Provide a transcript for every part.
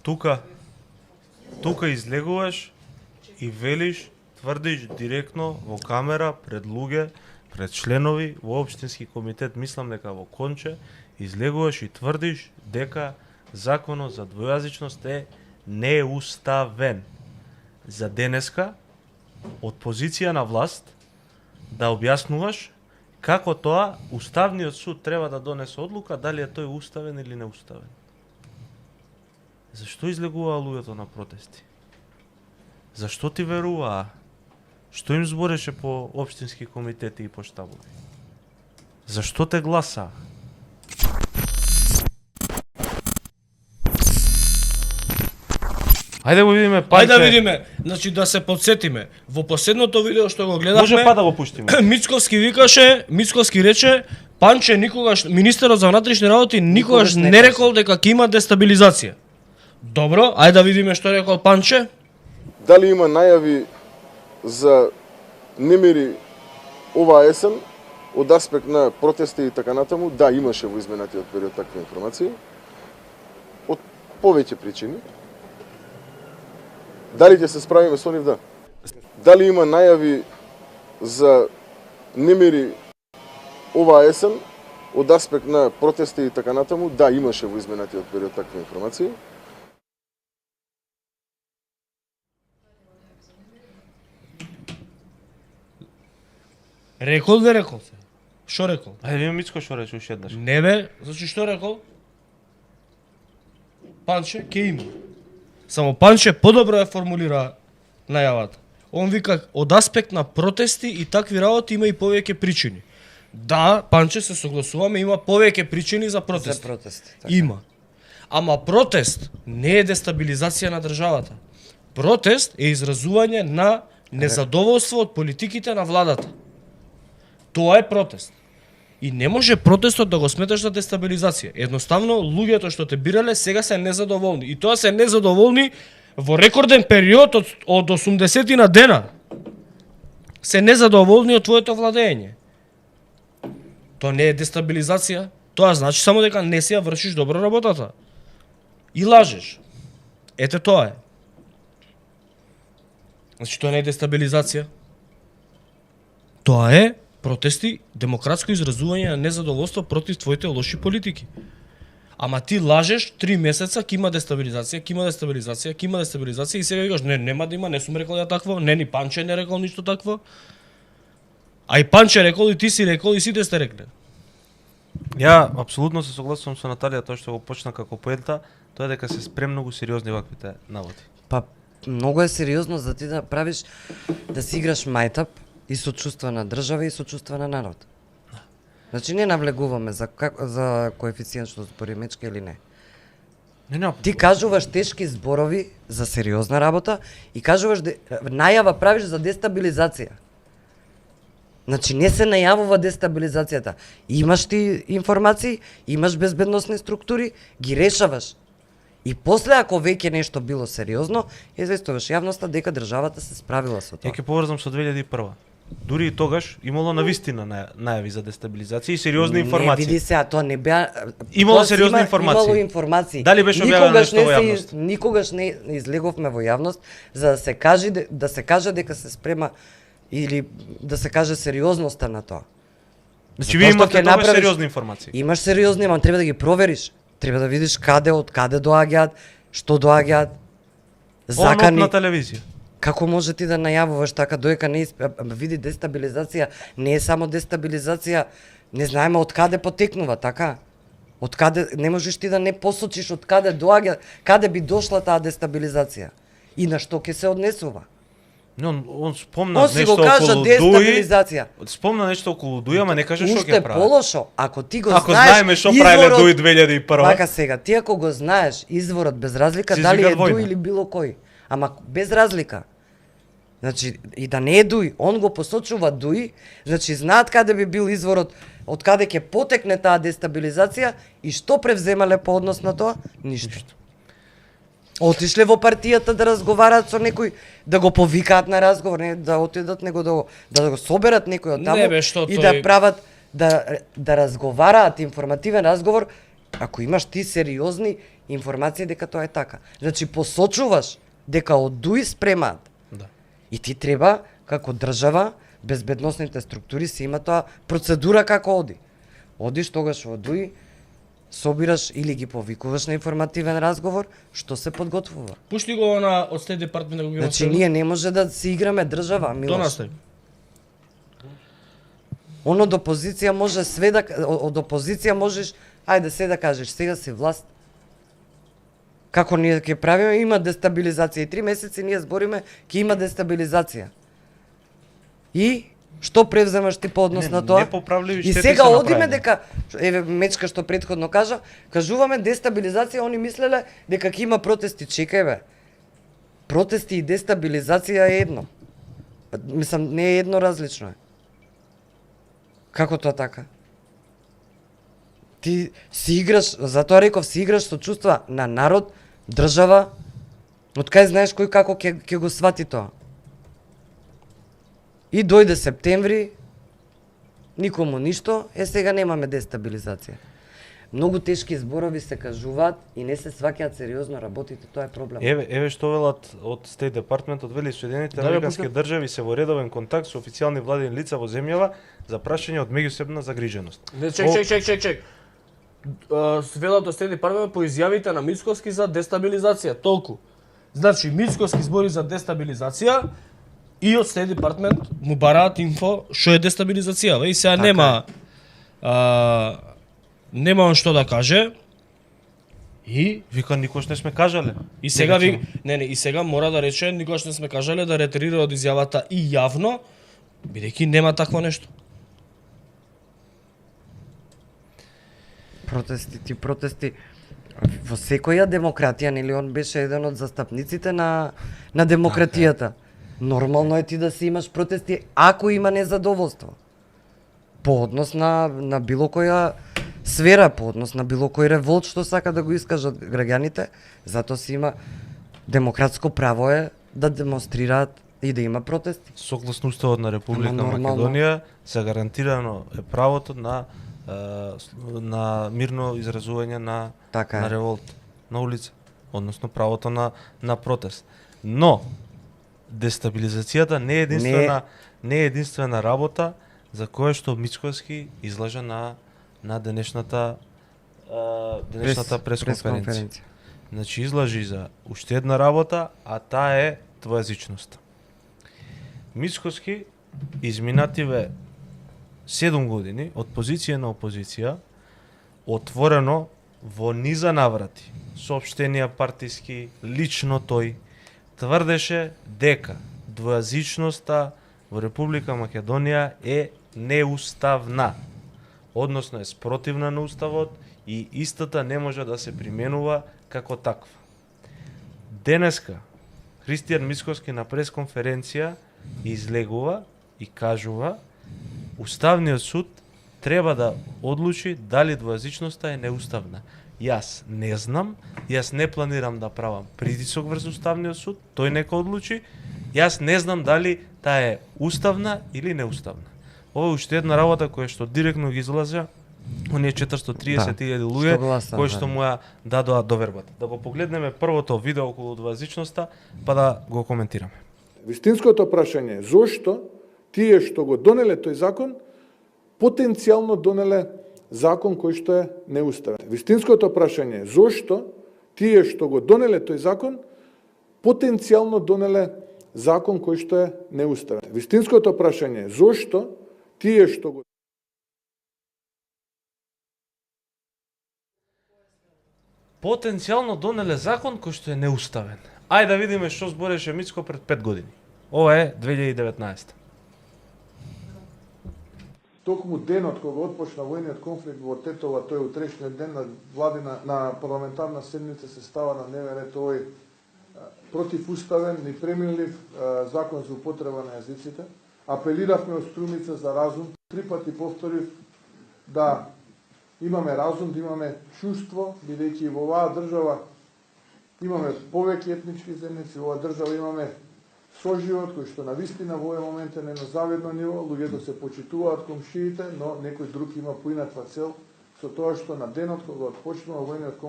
тука излегуваш и велиш, тврдиш директно во камера пред луѓе, пред членови во општински комитет, мислам дека во Конче, излегуваш и тврдиш дека законот за двојазичност е неуставен. За денеска, од позиција на власт, да објаснуваш како тоа Уставниот суд треба да донесе одлука дали е тој уставен или неуставен. Зашто излегуваа луѓето на протести? Зашто ти веруваа? Што им збореше по општински комитети и по штабови? Зашто те гласаа? Ајде го видиме Панче. Ајде да видиме. Значи да се подсетиме. Во последното видео што го гледавме, Може па да го пуштиме. Мицковски рече, Панче никогаш, министерот за внатрешни работи никогаш не рекол дека ќе има дестабилизација. Добро, ајде да видиме што рекол Панче. Дали има најави за немири оваа есен од аспект на протести и така натаму? Да, имаше во изминатиот период такви информации. Од повеќе причини. Дали ќе се справиме со нив? Да. Дали има најави за немири оваа есен од аспект на протести и така натаму? Да, имаше во изминатиот период такви информации. Рекол ли рекол се? Што рекол? Ајде видиме Мицко што рече уште еднаш. Не бе, значи што рекол? Панче ќе има. Само Панче подобро ја формулира најавата. Он вика од аспект на протести и такви работи има и повеќе причини. Да, Панче се согласуваме, има повеќе причини за протести. За протести. Така. Има. Ама протест не е дестабилизација на државата. Протест е изразување на незадоволство од политиките на владата. Тоа е протест. И не може протестот да го сметаш за дестабилизација. Едноставно, луѓето што те бирале сега се незадоволни. И тоа се незадоволни во рекорден период од 80 на дена. Се незадоволни од твоето владење. Тоа не е дестабилизација. Тоа значи само дека не си ја вршиш добро работата. И лажеш. Ете тоа е. Значи тоа не е дестабилизација. Тоа е протести, демократско изразување на незадоволство против твоите лоши политики. Ама ти лажеш 3 месеца, ќе има дестабилизација и сега викаш не, нема да има, не сум рекол ја такво, не ни Панче не рекол ништо такво. А и Панче рекол и ти си рекол и сите сте рекле. Ја апсолутно се согласувам со Наталија тоа што го почна како поента, тоа е дека се спремно сериозни ваквите наводи. Па многу е сериозно за ти да правиш, да си играш мајтап и со чувства на држава и со чувства на народ. Значи не навлегуваме за коефициент што збори Мечка или не. Ти кажуваш тешки зборови за сериозна работа и кажуваш најава правиш за дестабилизација. Значи не се најавува дестабилизацијата. Имаш ти информации, имаш безбедносни структури, ги решаваш. И после ако веќе нешто било сериозно, известуваш јавноста дека државата се справила со тоа. Ја ќе поврзам со 2001. Дури и тогаш имало навистина најави за дестабилизација и сериозни информации. Не, види се, тоа не беа... Имало сериозни информации. Имало информации. Дали беше објавено нешто во јавност? Никогаш не излеговме во јавност за да се каже дека се спрема или да се каже сериозноста на тоа. Значи вие имате тогаш сериозни информации. Имаш сериозни, ама треба да ги провериш. Треба да видиш од каде доаѓаат, што доаѓаат. Закани на телевизија. Како може ти да најавуваш така доека не види дестабилизација, не е само дестабилизација, не знаеме од каде потекнува, така? Од каде не можеш ти да не посочиш од каде доаѓа, каде би дошла таа дестабилизација и на што ќе се однесува. Он спомна нешто околу дестабилизација. Спомна нешто околу Дуј, ама не каже што ќе прави. Уште полошо, ако ти го знаеш. Ако знаеме што правеле Дуј 2001. Така сега, ти ако го знаеш изворот без разлика дали е Дуј или било кој, ама без разлика. Значи и да не е Дуј, он го посочува Дуј, значи знаат каде би бил изворот, од каде ќе потекне таа дестабилизација и што превземале по однос на тоа? Ништо. Отишле во партијата да разговараат со некој, да го повикаат на разговор, не да отидат, него да го соберат некој од таму и да прават да разговараат информативен разговор. Ако имаш ти сериозни информација дека тоа е така. Значи посочуваш дека од ДУИ спремаат. Да. И ти треба како држава, безбедносните структури се има тоа процедура како оди. Одиш тогаш во ДУИ, собираш или ги повикуваш на информативен разговор, што се подготвува. Пушти го на од Стејт департмент да го ги Значи ние не може да се играме држава, Тоа Милош. настави. Оно од опозиција може све да од опозиција можеш, ајде се да кажеш, сега си власт. Како ние ќе правиме, има дестабилизација и 3 месеци ние збориме ќе има дестабилизација. И што превземаш ти по однос Не, на тоа? непоправливи И штети сега се одиме направени. дека еве Мечка што претходно кажуваме дестабилизација, они мислеле дека ќе има протести, чекај бе. Протести и дестабилизација е едно. Мислам не е едно, различно е. Како тоа така? Ти си играш, затоа реков, си играш со чувства на народ, држава, од кај знаеш кој како ќе го свати тоа. И дојде септември, никому ништо, сега немаме дестабилизација. Многу тешки зборови се кажуваат и не се сваќаат сериозно работите, тоа е проблем. Еве што велат од Стејт департментот, вели Соединените Да, американски пуска. држави се во редовен контакт со официјални владени лица во земјава за прашање од меѓусебна загриженост. Не, чек. Велат од Стејт департмент по изјавите на Мицкоски за дестабилизација, толку. Значи Мицкоски збори за дестабилизација и од Стејт департмент му бараат инфо што е дестабилизација, и сега нема он што да каже. И Вика никош не сме кажале. И сега и сега мора да рече никогаш не сме кажале да ретирира од изјавата и јавно, бидејќи нема такво нешто. Протести во секоја демократија, нели он беше еден од застапниците на демократијата. Нормално е ти да си имаш протести ако има незадоволство. По однос на било која сфера, по однос на било кој револт што сака да го искажат граѓаните, затоа си има демократско право е да демонстрираат и да има протести. Согласно Уставот на Република Нормално. Македонија се гарантирано е правото на мирно изразување на Така е. на револт на улица, односно правото на протест. Но дестабилизацијата не е единствена работа за која што Мицкоски излажа на денешната пресконференција. Значи излажи за уште една работа, а таа е двојазичноста. Мицкоски изминативе 7 години од позиција на опозиција отворено во низа наврати, соопштенија партиски, лично тој тврдеше дека двојазичноста во Република Македонија е неуставна, односно е спротивна на уставот и истата не може да се применува како таква. Денеска Христијан Мицкоски на пресконференција излегува и кажува Уставниот суд треба да одлучи дали двојазичноста е неуставна. Јас не знам, јас не планирам да правам притисок врз Уставниот суд, тој нека одлучи. Јас не знам дали таа е уставна или неуставна. Ова е уште една работа која што директно ги излаза оние 430.000 луѓе кои што му ја дадоа довербата. Да го погледнеме првото видео околу двојазичноста, па да го коментираме. Вистинското прашање е зошто тие што го донеле тој закон потенцијално донеле закон кој што е неуставен. Вистинското прашање е зошто тие што го донеле тој закон потенцијално донеле закон кој што е неуставен. Вистинското прашање е зошто тие што го Потенцијално донеле закон кој што е неуставен. Ајде да видиме што збореше Мицко пред 5 години. Ова е 2019. Токму денот кога отпочна војниот конфликт во Тетова, тој утрешниот ден на парламентарна седница се става на дневен ред овој противуставен и преминлив закон за употреба на јазиците. Апелиравме од Струмица за разум, 3 пати повторив да имаме разум, да имаме чувство, бидејќи во оваа држава имаме повеќе етнички заедници, во оваа држава имаме соживот кој што навистина во овој момент е на едно завидно ниво, луѓето се почитуваат комшиите, но некој друг има поинаква цел со тоа што на денот кога отпочнува војниот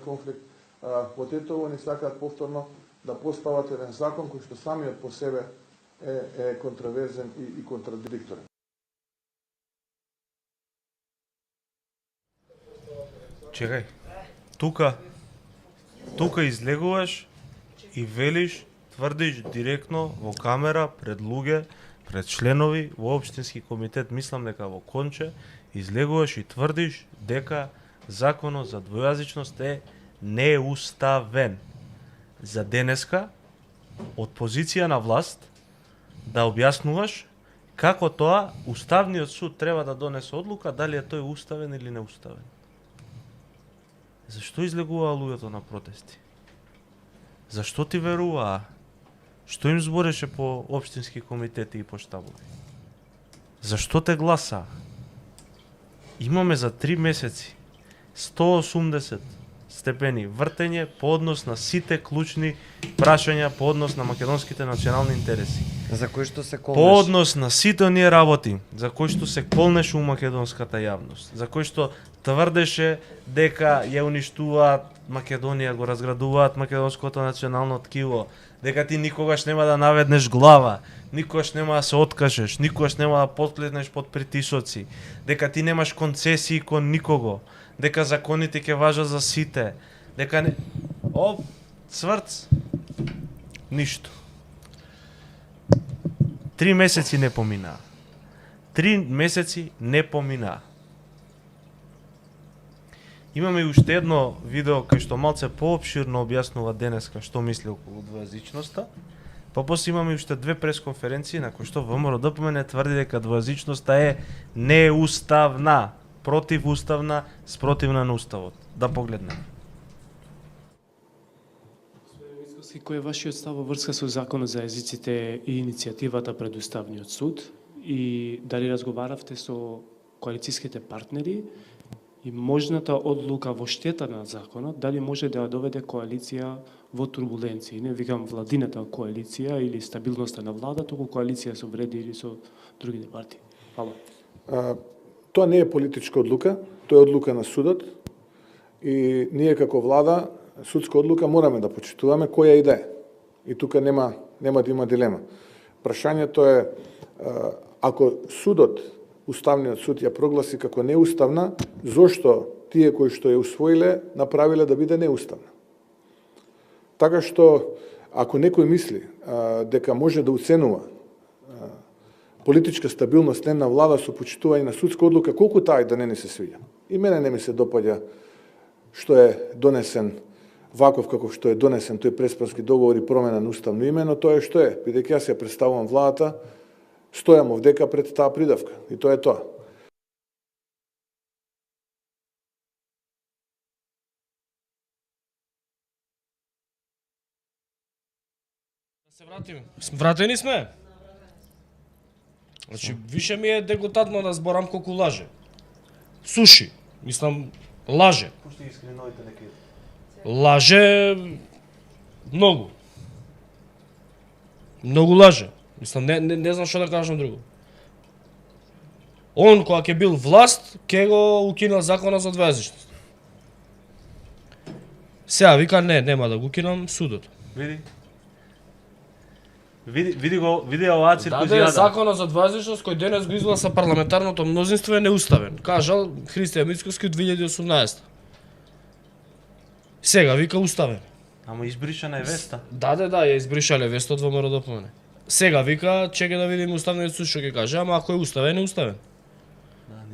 конфликт, во Тетово ни сакаат повторно да постават еден закон кој што самиот по себе е контраверзен и контрадикторен. Чекај. Тука излегуваш и велиш, тврдиш директно во камера пред луѓе, пред членови во општински комитет, мислам дека во Конче, излегуваш и тврдиш дека законот за двојазичност е неуставен. За денеска, од позиција на власт, да објаснуваш како тоа Уставниот суд треба да донесе одлука дали е тој уставен или неуставен. Зашто излегуваа луѓето на протести? Зашто ти веруваа? Што им збореше по општински комитети и по штабови? Зашто те гласаа? Имаме за 3 месеци 180 степени вртење по однос на сите клучни прашања по однос на македонските национални интереси. За кои што се колнеш? По однос на сите оние работи за кои што се колнеше у македонската јавност, за кои што тврдеше дека ја уништуваат Македонија, го разградуваат македонското национално ткиво, дека ти никогаш нема да наведнеш глава, никогаш нема да се откажеш, никогаш нема да подклетнеш под притисоци, дека ти немаш концесии кон никого, дека законите ќе важат за сите, дека не... цврц! Ништо. 3 месеци не поминаа. 3 месеци не поминаа. Имаме и уште едно видео кај што малце поопширно објаснува денеска што мисли околу двојазичноста. Па после имаме уште 2 пресконференции на кои што ВМРО ДПМН тврди дека двојазичноста е неуставна, противуставна, спротивна на уставот. Да погледнеме. Кој е вашиот став во врска со законот за езиците и иницијативата пред Уставниот суд и дали разговаравте со коалицијските партнери и можната одлука во штета на законот, дали може да ја доведе коалиција во турбуленции? Не викам владината коалиција или стабилноста на влада, туку коалиција со вреди или со другите партии. Фала. Тоа не е политичка одлука, тоа е одлука на судот и ние како влада судска одлука мораме да почитуваме која и да е. И тука нема да има дилема. Прашањето е ако судот, Уставниот суд ја прогласи како неуставна, зошто тие кои што ја усвоиле направиле да биде неуставна? Така што ако некој мисли дека може да уценува политичка стабилност на влада со почитување на судска одлука, колку таа да не ни се свиѓа. И мене не ми се допаѓа што е донесен ваков како што е донесен тој преспански договор и промена на уставно име, но тоа е што е. Бидејќи јас ја представувам владата, стојам овдека пред таа придавка. И тоа е тоа. Да се вратиме. Вратени сме. Значи, више ми е дегутатно да зборам колку лаже. Суши. Мислам, лаже. Пушти ги скриновите некаде. Лаже многу. Многу лаже. Мислам, не знам што да кажам друго. Он, кога ќе бил власт, ќе го укинал законот за двојазичност. Сега вика нема да го укинам судот. Види оваа циркузијада. Законот за двојазичност кој денес го изгласа парламентарното мнозинство е неуставен. Кажал Христијан Мицкоски од 2018. Сега вика уставен. Ама избришана е веста. Да, ја избришале веста од ВМРО ДПМН. Сега вика, чека да видиме Уставниот суд што ќе каже, ама ако е уставен, е уставен.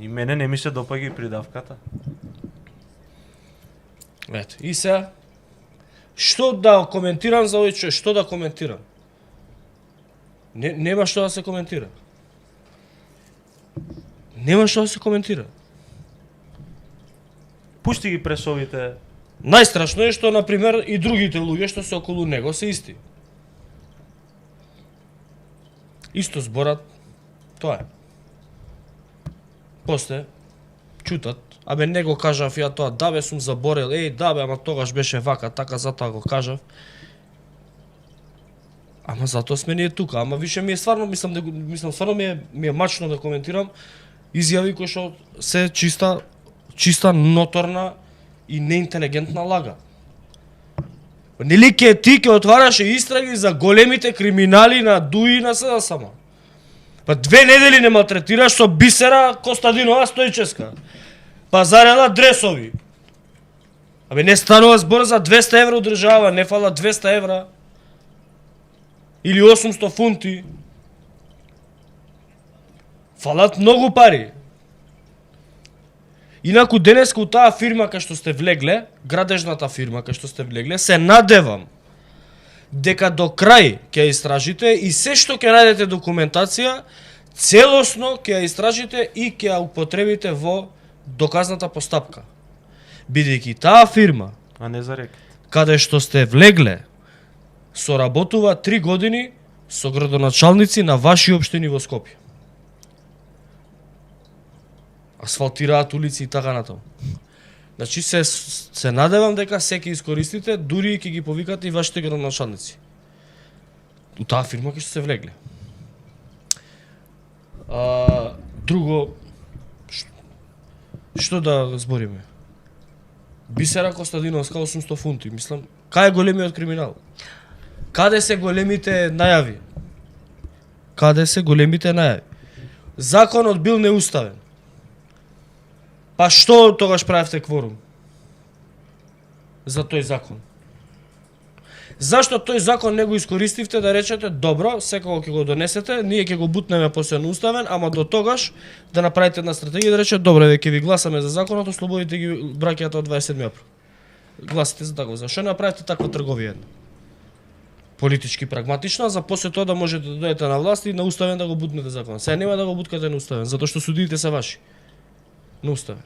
И мене не ми се допаѓа и придавката. Ето, и сега, што да коментирам за овој човек, што да коментирам? Нема што да се коментира. Нема што да се коментира. Пушти ги пресовите. Најстрашно е што, например, и другите луѓе што се околу него се исти. Исто зборат, тоа е. После, чутат, абе не го кажав ја тоа, да бе сум заборел, да бе, ама тогаш беше вака, така, затоа го кажав. Ама затоа сме ние тука, ама више ми е стварно, мислам стварно ми е мачно да коментирам, изјави кои што се чиста ноторна и неинтелигентна лага. Нели ти ќе отвараше истраги за големите криминали на ДУИ и на СДСМ? Па 2 недели не малтретираш со Бисера Костадинова Стојческа. Пазарела дресови. Абе не станува збор за 200 евра од држава, не фала 200 евра. Или 800 фунти. Фалат многу пари. Инаку денеска у таа фирма кај што сте влегле, градежната фирма кај што сте влегле, се надевам дека до крај ќе ја истражите и се што ќе најдете документација, целосно ќе ја истражите и ќе ја употребите во доказната постапка. Бидејќи таа фирма, А не за рекет. каде што сте влегле, соработува 3 години со градоначалници на ваши општини во Скопје. Асфалтираат улици и така натаму. Значи се надевам дека се ќе искористите, дури и ќе ги повикате и вашите градоначалници. У таа фирма ќе се влегле. Друго, што да збориме? Бисера Костадиновска 800 фунти, мислам, кај е големиот криминал? Каде се големите најави? Каде се големите најави? Законот бил неуставен. Па што тогаш правевте кворум? За тој закон. Зашто тој закон не го искористивте да речете, добро, секако ќе го донесете, ние ќе го бутнеме после неуставен, ама до тогаш да направите една стратегија и да речете, добро, ќе ви гласаме за законот, ослободите ги браќата од 27 април. Гласите за такво. Зашто направите таква трговија една? Политички прагматична, за после тоа да можете да дојдете на власт и на уставен да го бутнете законот. Сега нема да го буткате на уставен, затоа што судиите се ваши. На уставен.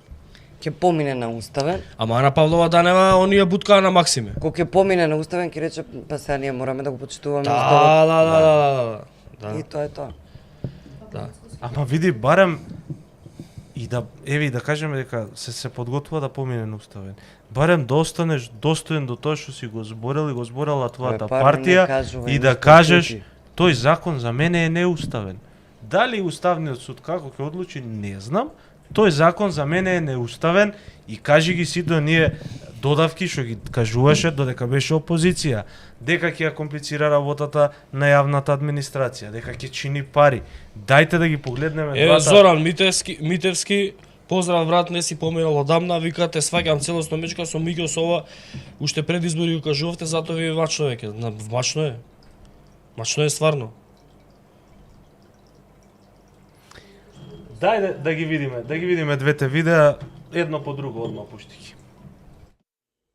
Ќе помине на уставен. Ама Ана Павлова Данева, оние буткаа на Максиме. Кога ќе помине на уставен ќе рече па сега ние мораме да го почитуваме Да. И тоа е тоа. Да. Ама види, барем и да еви да кажеме дека се подготвува да помине на уставен. Барем да останеш достоен до тоа што си го зборел и го зборала твојата партија и да кажеш тој закон за мене е неуставен. Дали Уставниот суд како ќе одлучи, не знам. Тој закон за мене е неуставен и кажи ги сите оние додавки што ги кажуваше додека беше опозиција, дека ќе ја комплицира работата на јавната администрација, дека ќе чини пари. Дајте да ги погледнеме Еве Зоран Митевски, поздрав брат, не си поминал одамна, викате сваќам целосно мечка со Миќо со ова, уште пред избори го кажувавте, затоа ви е мачно веќе. Мачно е. Мачно е стварно. Дајде да ги видиме двете видеа едно по друго одма пуштики.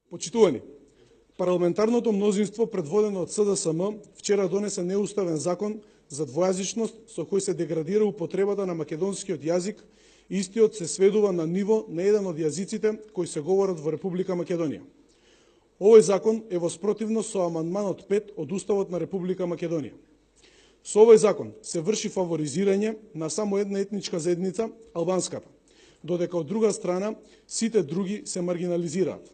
Почитувани, парламентарното мнозинство предводено од СДСМ вчера донесе неуставен закон за двојазичност со кој се деградира употребата на македонскиот јазик и истиот се сведува на ниво на еден од јазиците кои се говорат во Република Македонија. Овој закон е во спротивност со амандманот 5 од Уставот на Република Македонија. Со овој закон се врши фаворизирање на само една етничка заедница, албанската, додека од друга страна сите други се маргинализираат.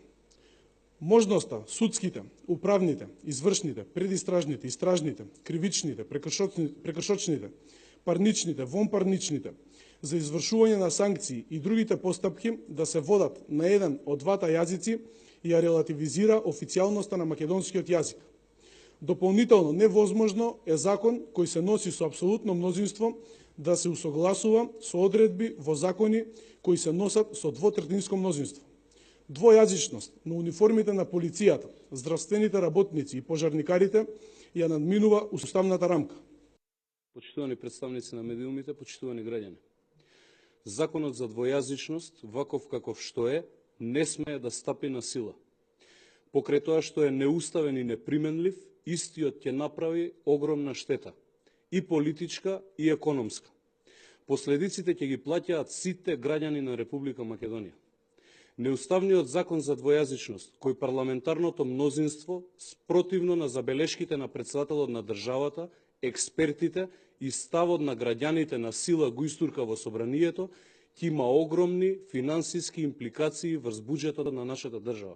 Можноста судските, управните, извршните, предистражните, истражните, кривичните, прекршочните, парничните, вонпарничните, за извршување на санкции и другите постапки да се водат на еден од двата јазици и ја релативизира официјалноста на македонскиот јазик. Дополнително невозможно е закон кој се носи со апсолутно мнозинство да се усогласува со одредби во закони кои се носат со двотретинско мнозинство. Двојазичност на униформите на полицијата, здравствените работници и пожарникарите ја надминува уставната рамка. Почитувани представници на медиумите, почитувани граѓани. Законот за двојазичност, ваков каков што е, не смее да стапи на сила. Покрај тоа што е неуставен и неприменлив, истиот ќе направи огромна штета, и политичка, и економска. Последиците ќе ги плаќаат сите граѓани на Република Македонија. Неуставниот закон за двојазичност, кој парламентарното мнозинство, спротивно на забелешките на претседателот на државата, експертите и ставот на граѓаните на сила го истурка во собранието, ќе има огромни финансиски импликации врз буџетот на нашата држава.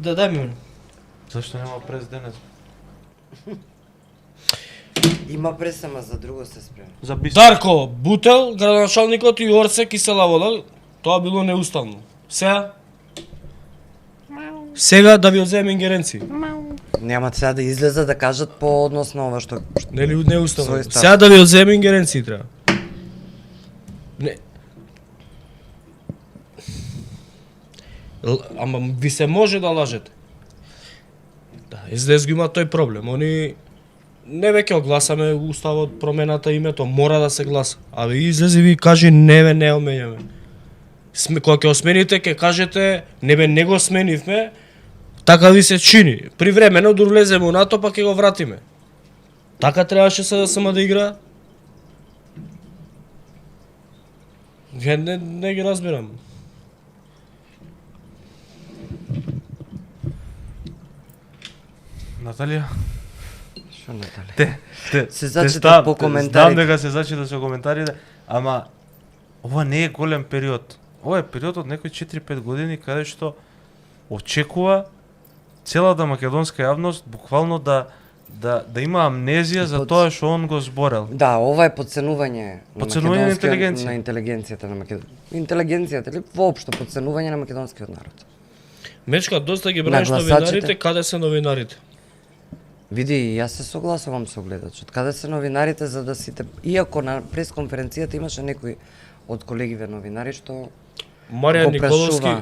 Да, дај ми. Зашто нема прес денес? Има пресама за друго се спрема. За бис. Дарко Бутел, градоначалникот и Орце Кисела вода, тоа било неуставно. Сега да ви одземе ингеренции. Нема сега да излезат да кажат по однос на ова што Нели неуставно. Свој став. Сега да ви одземе ингеренции треба. Не. Ама ви се може да лажете. Да, СДС го има тој проблем. Они не веќе огласаме уставот, промената името, мора да се гласа. А ви излези ви кажи не бе, не оменјаме. Кога ќе осмените, ќе кажете не бе, не го сменивме, така ви се чини. Привремено да влеземе у НАТО, па ќе го вратиме. Така требаше СДСМ да игра. Не ги разбирам. Наталија? Што Натали? Те Се зачитат став- по коментарите. Знам дека се зачита со коментарите, ама ова не е голем период. Ова е период од некои 4-5 години каде што очекува целата македонска јавност буквално да има амнезија за тоа што он го зборел. Да, ова е подценување Подценување на интелигенција. на интелигенцијата на интелигенцијата или воопшто подценување на македонскиот народ. Мечка, доста ги браниш На гласачите. новинарите, каде се новинарите? Види, и јас се согласувам со гледачот. Каде се новинарите за да сите, иако на пресконференцијата имаше некои од колегиве новинари што Маријан го Николовски, прашува.